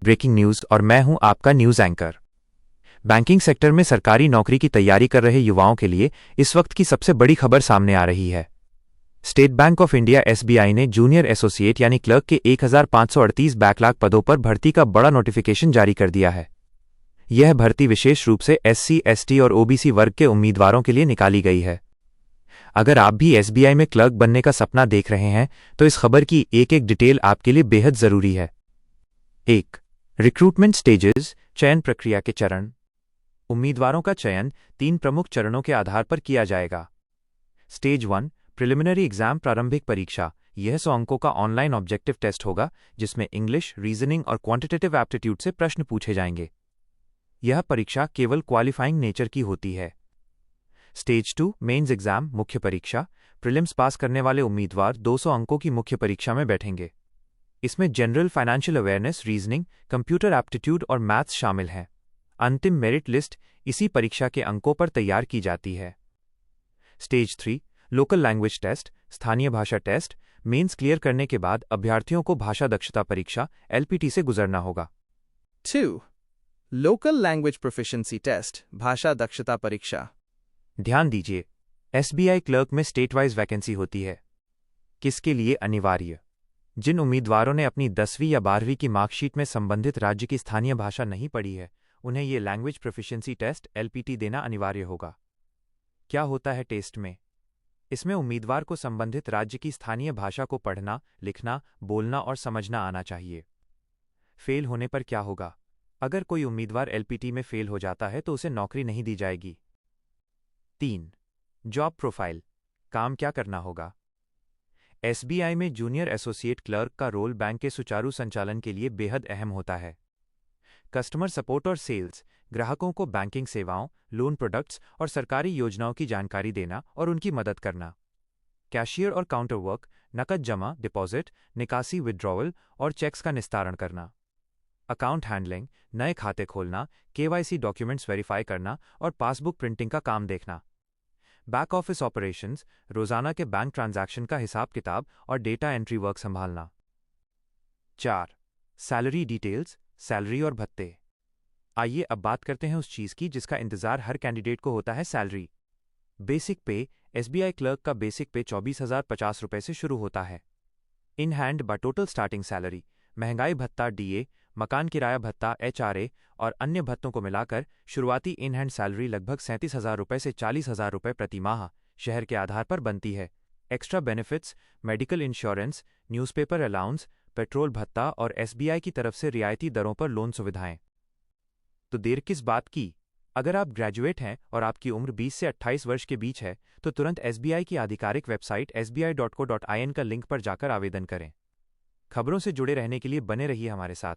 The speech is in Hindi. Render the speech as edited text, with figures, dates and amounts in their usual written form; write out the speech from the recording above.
ब्रेकिंग न्यूज़ और मैं हूं आपका न्यूज़ एंकर। बैंकिंग सेक्टर में सरकारी नौकरी की तैयारी कर रहे युवाओं के लिए इस वक्त की सबसे बड़ी खबर सामने आ रही है। State bank of India SBI ने जूनियर एसोसिएट यानी क्लर्क के 1538 बैकलॉग पदों पर भर्ती का बड़ा नोटिफिकेशन जारी कर दिया है। यह भर्ती विशेष रूप से एससी, एसटी और ओबीसी वर्ग के उम्मीदवारों के लिए निकाली गई है। अगर आप भी एसबीआई में क्लर्क बनने का सपना देख रहे हैं तो इस खबर की एक एक डिटेल आपके लिए बेहद जरूरी है। 1. रिक्रूटमेंट स्टेजेस, चयन प्रक्रिया के चरण। उम्मीदवारों का चयन 3 प्रमुख चरणों के आधार पर किया जाएगा। स्टेज 1 प्रिलिमिनरी एग्जाम, प्रारंभिक परीक्षा। यह 100 अंकों का ऑनलाइन ऑब्जेक्टिव टेस्ट होगा जिसमें इंग्लिश, रीजनिंग और क्वांटिटेटिव एप्टीट्यूड से प्रश्न पूछे जाएंगे। यह परीक्षा केवल क्वालिफाइंग नेचर की होती है। स्टेज 2 मेंस एग्जाम, मुख्य परीक्षा। प्रीलिम्स पास करने वाले उम्मीदवार 200 अंकों की मुख्य परीक्षा में बैठेंगे। इसमें general financial awareness, reasoning, computer aptitude और मैथ्स शामिल हैं। अंतिम मेरिट लिस्ट इसी परीक्षा के अंकों पर तैयार की जाती है। स्टेज 3 लोकल लैंग्वेज टेस्ट, स्थानीय भाषा टेस्ट। मेंस क्लियर करने के बाद अभ्यर्थियों को भाषा दक्षता परीक्षा एलपीटी से गुजरना होगा। 2. लोकल लैंग्वेज प्रोफिशिएंसी टेस्ट, भाषा दक्षता परीक्षा। ध्यान दीजिए, एसबीआई क्लर्क में स्टेट वाइज वैकेंसी होती है। किसके लिए अनिवार्य? जिन उम्मीदवारों ने अपनी 10वीं या 12वीं की मार्कशीट में संबंधित राज्य की स्थानीय भाषा नहीं पढ़ी है, उन्हें ये लैंग्वेज प्रोफिशिएंसी टेस्ट एलपीटी देना अनिवार्य होगा। क्या होता है टेस्ट में? इसमें उम्मीदवार को संबंधित राज्य की स्थानीय भाषा को पढ़ना, लिखना, बोलना और समझना आना चाहिए। फेल होने पर क्या होगा? अगर कोई उम्मीदवार एलपीटी में फेल हो जाता है तो उसे नौकरी नहीं दी जाएगी। 3. जॉब प्रोफाइल, काम क्या करना होगा? एसबीआई में जूनियर एसोसिएट क्लर्क का रोल बैंक के सुचारू संचालन के लिए बेहद अहम होता है। कस्टमर सपोर्ट और सेल्स, ग्राहकों को बैंकिंग सेवाओं, लोन प्रोडक्ट्स और सरकारी योजनाओं की जानकारी देना और उनकी मदद करना। कैशियर और काउंटर वर्क, नकद जमा, डिपॉजिट, निकासी, विड्रॉवल और चेक्स का निस्तारण करना। अकाउंट हैंडलिंग, नए खाते खोलना, केवाईसी डॉक्यूमेंट्स वेरीफाई करना और पासबुक प्रिंटिंग का काम देखना। बैक ऑफिस ऑपरेशंस, रोजाना के बैंक ट्रांजैक्शन का हिसाब किताब और डेटा एंट्री वर्क संभालना। 4. सैलरी डिटेल्स, सैलरी और भत्ते। आइए अब बात करते हैं उस चीज की जिसका इंतजार हर कैंडिडेट को होता है, सैलरी। बेसिक पे, एसबीआई क्लर्क का बेसिक पे 24,050 रुपए से शुरू होता है। इन हैंड बा टोटल स्टार्टिंग सैलरी, महंगाई भत्ता, डीए, मकान किराया भत्ता, एचआरए और अन्य भत्तों को मिलाकर शुरुआती इन हैंड सैलरी लगभग 37,000 रुपए से 40,000 रुपए प्रति माह शहर के आधार पर बनती है। Extra benefits, medical insurance, newspaper allowance, petrol भत्ता और एसबीआई की तरफ से रियायती दरों पर लोन सुविधाएं। तो देर किस बात की? अगर आप ग्रेजुएट हैं और आपकी उम्र 20 से 28 वर्ष के बीच है तो तुरंत एसबीआई की आधिकारिक वेबसाइट sbi.co.in का लिंक पर जाकर आवेदन करें। खबरों से जुड़े रहने के लिए बने रहिए हमारे साथ।